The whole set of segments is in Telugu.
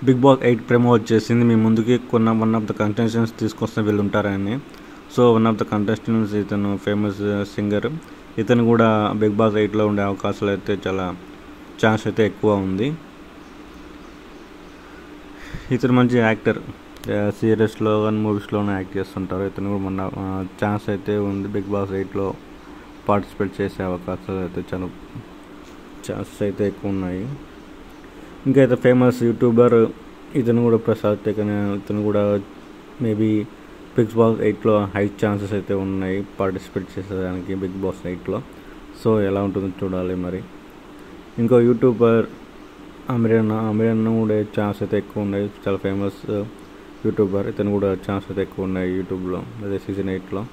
బిగ్ బాస్ 8 ప్రోమో వచ్చేసింది. మీ ముందుకి వన్ ఆఫ్ ద కంటెస్టెంట్స్ తీసుకొస్తే వీళ్ళు ఉంటారని. So one of the contestants ఇతను ఫేమస్ సింగర్. ఇతను కూడా బిగ్ బాస్ 8లో ఉండే అవకాశాలు అయితే చాలా ఛాన్స్ అయితే ఎక్కువ ఉంది. ఇతను మంచి యాక్టర్, సీరియస్లో కానీ మూవీస్లోనే యాక్ట్ చేస్తుంటారు. ఇతను కూడా మన ఛాన్స్ అయితే ఉంది. బిగ్ బాస్ 8లో పార్టిసిపేట్ చేసే అవకాశాలు అయితే చాలా ఛాన్సెస్ అయితే ఎక్కువ ఉన్నాయి. ఇంకా అయితే ఫేమస్ యూట్యూబర్ ఇతను కూడా ప్రసాద్ టెక్ అనే ఇతను కూడా మేబీ బిగ్ బాస్ 8లో హై ఛాన్సెస్ అయితే ఉన్నాయి పార్టిసిపేట్ చేసేదానికి బిగ్ బాస్ 8లో. సో ఎలా ఉంటుందో చూడాలి మరి. ఇంకో యూట్యూబర్ అమీరన్న కూడా ఛాన్స్ అయితే ఎక్కువ ఉన్నాయి. చాలా ఫేమస్ యూట్యూబర్. ఇతను కూడా ఛాన్స్ అయితే ఎక్కువ ఉన్నాయి యూట్యూబ్లో, అదే సీజన్ 8లో.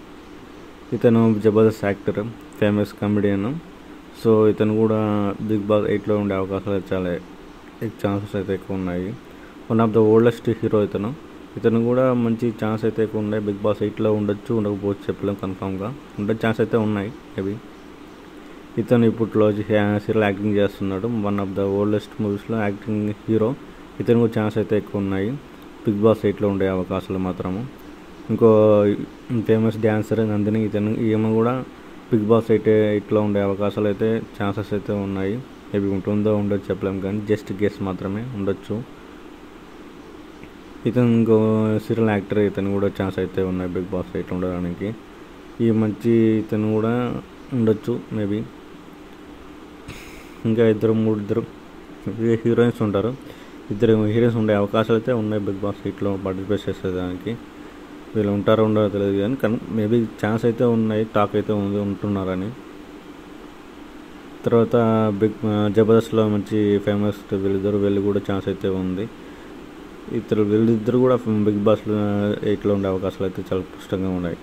ఇతను Jabardasth actor, famous comedian. So ఇతను కూడా బిగ్ బాస్ 8లో ఉండే అవకాశాలు చాలా ఛాన్సెస్ అయితే ఎక్కువ ఉన్నాయి. One of the oldest hero ఇతను కూడా మంచి ఛాన్స్ అయితే ఎక్కువ ఉన్నాయి. బిగ్ బాస్ 8లో ఉండొచ్చు, ఉండకపోవచ్చు, చెప్పలేం కన్ఫామ్గా. ఉండే ఛాన్స్ అయితే ఉన్నాయి మేబీ. ఇతను ఇప్పట్లో సీరియల్ యాక్టింగ్ చేస్తున్నాడు. వన్ ఆఫ్ ద ఓల్డెస్ట్ మూవీస్లో యాక్టింగ్ హీరో. ఇతను కూడా ఛాన్స్ అయితే ఎక్కువ ఉన్నాయి బిగ్ బాస్ 8లో ఉండే అవకాశాలు మాత్రము. ఇంకో ఫేమస్ డ్యాన్సర్ నందిని. ఈమె కూడా బిగ్ బాస్ 8లో ఉండే అవకాశాలు అయితే ఛాన్సెస్ అయితే ఉన్నాయి. మేబీ ఉంటుందో ఉండొచ్చు, చెప్పలేం, కానీ జస్ట్ గెస్ మాత్రమే, ఉండొచ్చు. ఇతను ఇంకో సీరియల్ యాక్టర్. ఇతను కూడా ఛాన్స్ అయితే ఉన్నాయి బిగ్ బాస్ 8లో ఉండడానికి. ఈ మంచి ఇతను కూడా ఉండొచ్చు మేబీ. ఇంకా ఇద్దరు హీరోయిన్స్ ఉంటారు. ఇద్దరు హీరోయిన్స్ ఉండే అవకాశాలు అయితే ఉన్నాయి బిగ్ బాస్ 8లో పార్టిసిపేట్ చేసేదానికి. వీళ్ళు ఉంటారో ఉండరో తెలియదు, కానీ మేబీ ఛాన్స్ అయితే ఉన్నాయి, టాక్ అయితే ఉంటున్నారని. తర్వాత జబర్దస్త్లో మంచి ఫేమస్ వీళ్ళు కూడా ఛాన్స్ అయితే ఉంది. వీళ్ళిద్దరు కూడా బిగ్ బాస్ 8లో ఉండే అవకాశాలు అయితే చాలా స్పష్టంగా ఉన్నాయి.